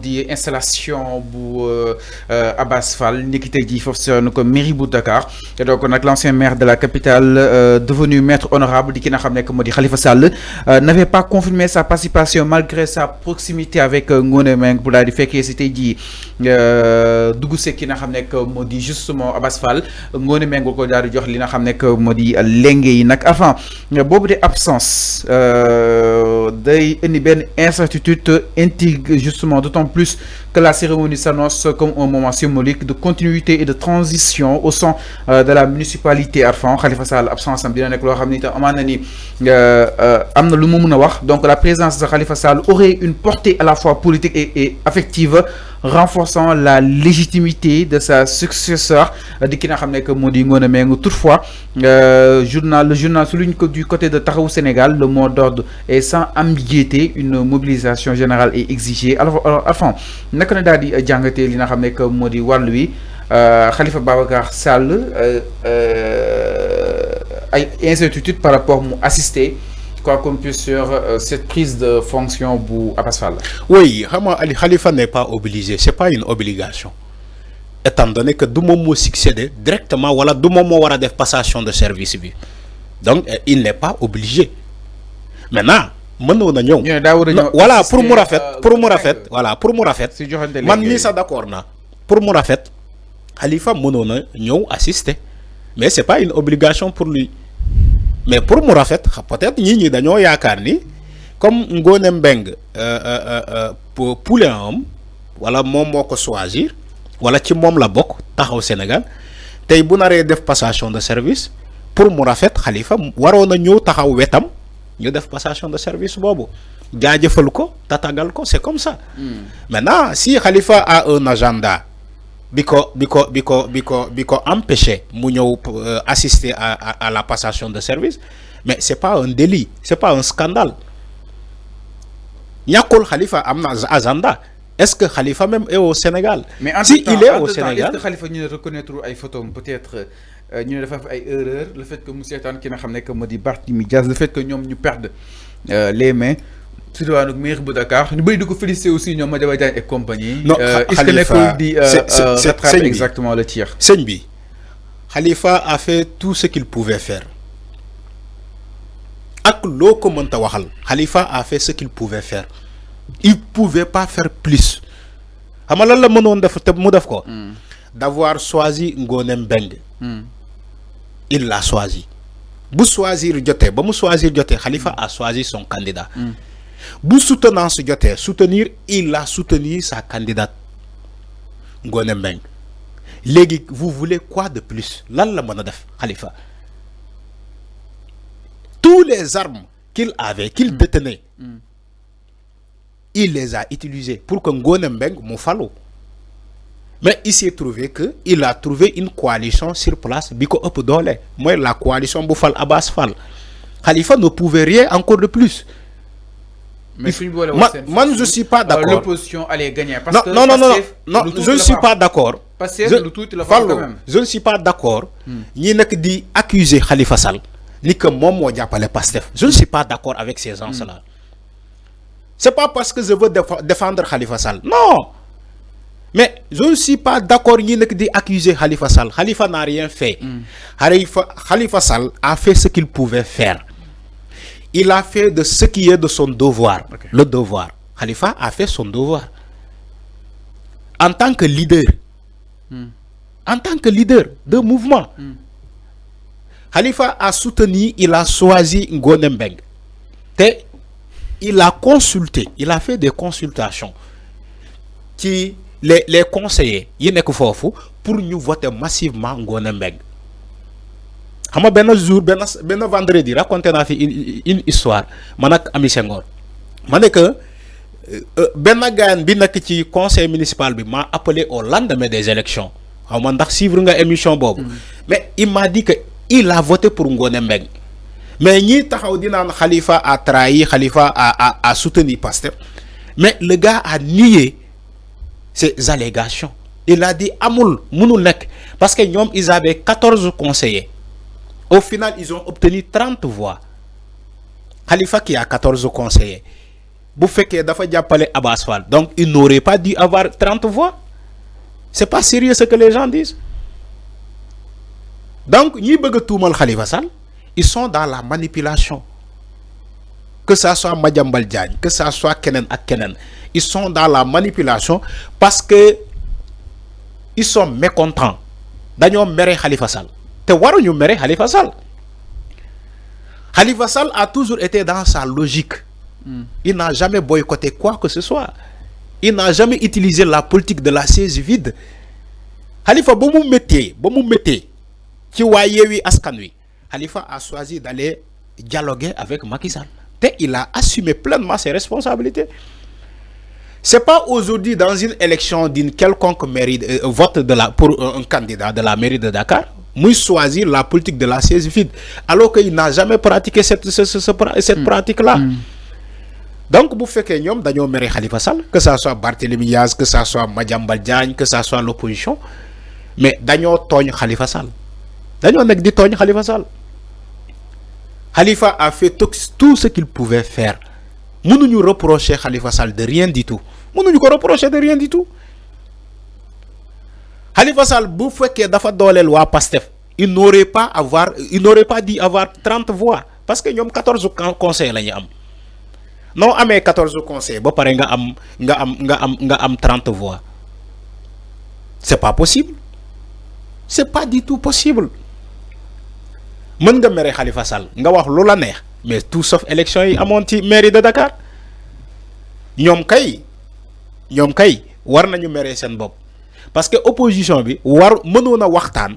modi installation bu Abass Fall niki tey jii foofu ko mairie bu Dakar et donc nak l'ancien maire de la capitale devenu maître honorable di ki nga xam ne modi Khalifa Sall n'avait pas confirmé sa participation malgré sa proximité avec Ngoné Meng bu daal di fekkee si tey jii dugg see ki nga xam ne modi justement Abass Fall Ngoné Meng ko daal di jox li nga xam ne modi lenge yi nag avant boobu de absence day indi benn incertitude intrigue justement d'autant plus que la cérémonie s'annonce comme un moment symbolique de continuité et de transition au sein de la municipalité Arfan. Khalifa Sall absence am dina nekk loo xam ni itam amaan na ni am na lu mu mën a wax donc la présence de Khalifa Sall aurait une portée à la fois politique et affective, renforçant la légitimité de sa successeur di ki nga xam ne que moo di Ngoné Meng. Toutefois le journal souligne que du côté de Taxawu Sénégal le mot d'ordre est sans ambiguïté, une mobilisation générale est exigée. Alors enfin naka na daal di jàngatee li nga xam ne que moo di wàll wi Khalifa Babacar Sall ay incertitude par rapport mu assister quoi qu'on puisse sur cette prise de fonction pour Abass Fall. Oui, Ali Khalifa n'est pas obligé, c'est pas une obligation. Étant donné que du moom moo succédé directement wala du moom moo war a def passation de service bi. Donc il n'est pas obligé. Maintenant mënoon na ñëw. Voilà pour mu rafet, voilà pour mu rafet. Man mii sax d'accord na. Pour mu rafet Khalifa mënoon na ñëw assister. Mais c'est pas une obligation pour lui. Mais pour mu rafet peut-être ñi dañoo yaakaar ni comme Ngoné Meng poulain am wala moom moo ko choisir wala ci moom la bokk Taxawu Sénégal tey bu naree def passation de service pour mu rafet Khalifa waroon na ñëw taxaw wetam ñu def passation de service boobu jaajëfal ko tatagal ko, c'est comme ça. Maintenant si Khalifa a un agenda biko empêché mu ñëw assister à la passation de service, mais c'est pas un délit, c'est pas un scandale. ñàkkul Khalifa am na agenda. Est-ce que Khalifa même est au Sénégal? Mais si il est au Sénégal, est-ce que Khalifa ñu reconnaître ay photos peut-être ñu dafa ay erreurs, le fait que mu seetaan ki nga xam ne que moo di Barthélémy Dias, le fait que ñoom ñu perdre les mains surtout avec maire bu Dakar ñu bëri di ko féliciter aussi ñoom Madiambal Diagne et compagnie. Non, est-ce que nekkul di rattraper exactement le tir? Sëñ bi Khalifa a fait tout ce qu'il pouvait faire. Ak loo ko mënta waxal Khalifa a fait ce qu'il pouvait faire. Il pouvait pas faire plus. Xam nga lan la mënoon def te mu def ko. D'avoir choisi Ngoné Meng. Il l'a choisi. Bu choisir jotee ba mu choisir jotee Khalifa a choisi son candidat. Bu soutenance jotee soutenir, il a soutenu sa candidate Ngoné Meng. Léegi vous voulez quoi de plus? Lan la mën a def Khalifa? Tous les armes qu'il avait, qu'il détenait, il les a utilisées pour que Ngoné Meng mu falu. Mais il s'est trouvé que il a trouvé une coalition sur place bi ko ëpp doole mooy la coalition bu fal Abass Fall. Khalifa ne pouvait rien encore de plus. Mais man je suis pas d'accord. L'opposition allait gagner parce que non, je ne suis pas d'accord. Je ne suis pas d'accord. Ñi nak di accuser Khalifa Sall ni que moom moo jàppale Pastef. Je ne suis pas d'accord avec ces gens-là. C'est pas parce que je veux défendre Khalifa Sall. Non. Mais je ne suis pas d'accord ni di accuser Khalifa Sall. Khalifa n'a rien fait. Khalifa Sall a fait ce qu'il pouvait faire. Il a fait de ce qui est de son devoir. Okay. Le devoir. Khalifa a fait son devoir. En tant que leader. En tant que leader de mouvement. Khalifa a soutenu, il a choisi Ngoné Meng. Il a consulté, il a fait des consultations. Qui les conseillers, il n'est que fofu pour nous voter massivement Ngoné Meng. Xam nga benn jour benn vendredi raconté naa fi une histoire man ak Ami Senghor ma ne que benn gaan bi nekk ci conseil municipal bi m'a appelé au lendemain des élections xaw ma ndax suivre nga émission boobu. Mais il m'a dit que il a voté pour Ngoné Meng. Mais ñi taxaw di naan Khalifa a trahi, Khalifa a soutenu Pastef. Mais le gars a nié ces allégations. Il a dit amul mënul nekk parce que ñoom ils avaient 14 conseillers. Au final, ils ont obtenu 30 voix. Khalifa qui a 14 conseillers. bu fekkee dafa jàppale Abass Fall donc il n'aurait pas dû avoir 30 voix. C'est pas sérieux ce que les gens disent. Donc ñi bëgg tuumal Khalifa Sall ils sont dans la manipulation. Que ça soit Madiambal Diagne, que ça soit Kenen ak Kenen, ils sont dans la manipulation parce que ils sont mécontents. Dañoo mere Khalifa Sall. Te waruñu mere Khalifa Sall. Khalifa Sall a toujours été dans sa logique. Il n'a jamais boycotté quoi que ce soit. Il n'a jamais utilisé la politique de la chaise vide. Khalifa ba mu méttee ci waa Yewwi Askan Wi, Khalifa a choisi d'aller dialoguer avec Macky Sall. Et il a assumé pleinement ses responsabilités. C'est pas aujourd'hui dans une élection d'une quelconque mairie vote pour un candidat de la mairie de Dakar, muy choisir la politique de la chaise vide, alors qu'il n'a jamais pratiqué cette pratique-là. Donc, vous faites que nous avons méré Khalifa Sall, que ce soit Barthélémy Diaz, que ce soit Madiambal Diagne, que ce soit l'opposition, mais nous avons togné Khalifa Sall. Nous avons togné Khalifa Sall. Khalifa a fait tout ce qu'il pouvait faire. Nous ne nous reprocher Khalifa Sall de rien du tout. Nous ne nous reprocher de rien du tout. Khalifa Sall, si vous faites que la loi Pastef, il n'aurait pas dû avoir 30 voix. Parce que nous avons 14 conseils. Non, amé 14 conseils, ba paré nga am 30 voix. C'est pas possible. C'est pas du tout possible. Mën nga méré Khalifa Sall, nga wax lu la neex, mais tout sauf élection yi amon ci mairie de Dakar. Ñom kay war nañu méré sen bop. Parce que opposition bi war mënona waxtaan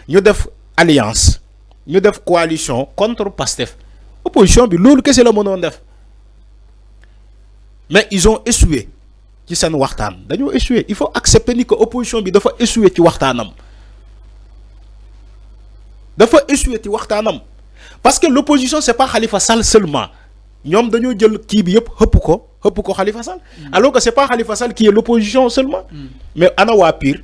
ñu def alliance, ñu def coalition contre Pastef. Opposition bi lolu kessé la mënon def. Mais ils ont échoué ci sen waxtaan. Dañu échoué. Il faut accepter ni que opposition bi dafa échoué ci waxtaanam. Dafa échoué ci waxtaanam. Parce que l'opposition c'est pas Khalifa Sall seulement. Ñom dañu jël ki bi yépp hëpp ko Khalifa Sall. Alors que c'est pas Khalifa Sall qui est l'opposition seulement. Mais ana wa pire.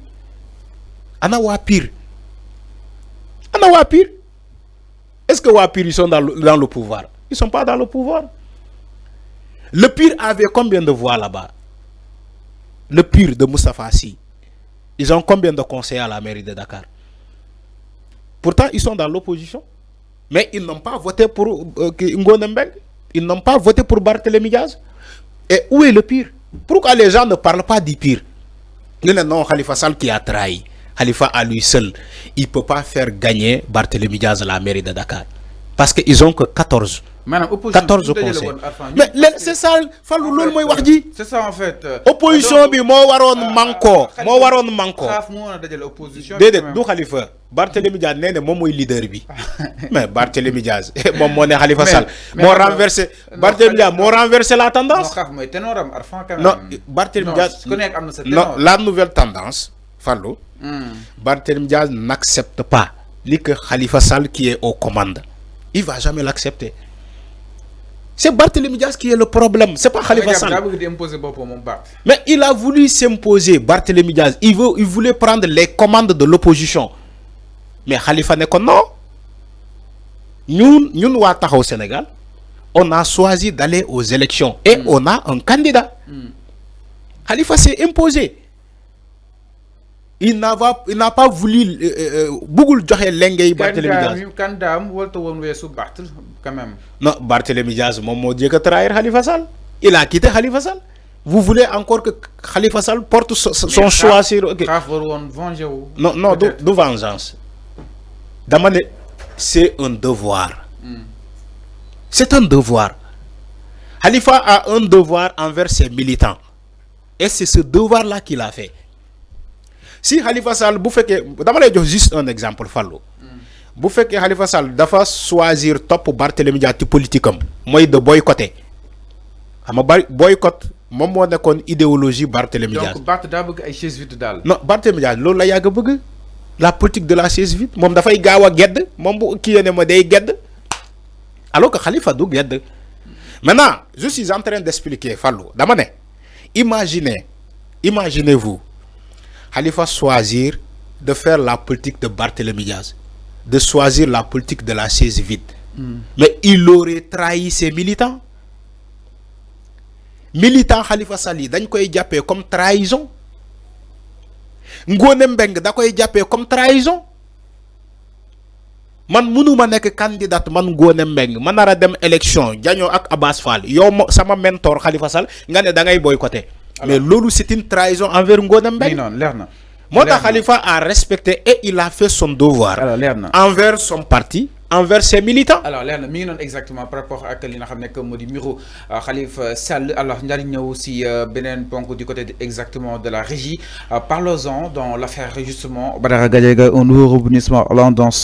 Est-ce que wa pire ils sont dans le pouvoir? Ils sont pas dans le pouvoir. Le pire avait combien de voix là-bas? Le pire de Moustapha Sy. Ils ont combien de conseillers à la mairie de Dakar? Pourtant, ils sont dans l'opposition. Mais ils n'ont pas voté pour Ngone Mbeng. Ils n'ont pas voté pour Barthélémy Diaz. Et où est le pire? Pourquoi les gens ne parlent pas du pire? Non, Khalifa Sall qui a trahi. Khalifa à lui seul, il ne peut pas faire gagner Barthélémy Diaz à la mairie de Dakar. Parce qu'ils n'ont que 14. 14 conseils. Mais c'est ça, c'est ça en fait. Opposition bi mo waron manko, Dédé du Khalifa. Barthélémy Diaz néna mom moy leader bi. Mais Barthélémy Diaz mom mo né Khalifa Sall mo renverser Barthélémy Diaz mo renverser la tendance. Non, Barthélémy Diaz. Non, la nouvelle tendance, Fallou. Barthélémy Diaz n'accepte pas que Khalifa Sall qui est aux commandes. Il va jamais l'accepter. C'est Barthélémy Diaz qui est le problème. C'est pas Khalifa Sall. Mais il a voulu s'imposer, Barthélémy Diaz. Il voulait prendre les commandes de l'opposition. Mais Khalifa n'est que non. Nous, au Sénégal, on a choisi d'aller aux élections. Et on a un candidat. Khalifa s'est imposé. Il n'a pas voulu Bougoul Djokhé Lenguey Barthélémy Diaz. Quand même. Non, Barthélémy Diaz, mon Dieu, que trahir Khalifa Sall. Il a quitté Khalifa Sall. Vous voulez encore que Khalifa Sall porte son choix sur. Okay. Non, de vengeance. C'est un devoir. C'est un devoir. Khalifa a un devoir envers ses militants. Et c'est ce devoir-là qu'il a fait. Si Khalifa Sall, vous faites que. Juste un exemple, Fallo. Vous faites que Khalifa Sall doit choisir top Barthélémy Diaz politique. Moi, de boycotter. Boycott, moi, je suis idéologie Barthélémy Diaz. Donc, Barthélémy Diaz est chaise vide dal. Non, Barthélémy Diaz, c'est ce que je veux. La politique de la chaise vide. Moi, je suis gedd. Moi, qui est gedd. Alors que Khalifa doit gedd. Maintenant, je suis en train d'expliquer, Fallo. Imaginez-vous. Khalifa choisir de faire la politique de Barthélémy Diaz, de choisir la politique de la chaise vide. Mais il aurait trahi ses militants. militant Khalifa Sall yi dañ koy jàppee comme trahison Ngone Mbeng da koy jàppee comme trahison man mënuma nekk candidat man Ngone Mbeng man nar a dem élection jañoo ak Abass Fall yow sama mentor Khalifa Sall nga ne da ngay boycotter mais loolu c'est une trahison envers Ngone Mbeng. non leer na. Moo tax Khalifa a respecté et il a fait son devoir envers son parti, envers ses militants. Alors leer na mi ngi noonu exactement par rapport ak li nga xam ne que moo di mbiru Khalifa Sall. Alors njariñ ñëw si beneen ponk du côté exactement de la régie. Parlons-en dans l'affaire justement Badara Gadiaga, un nouveau rebondissement allant dans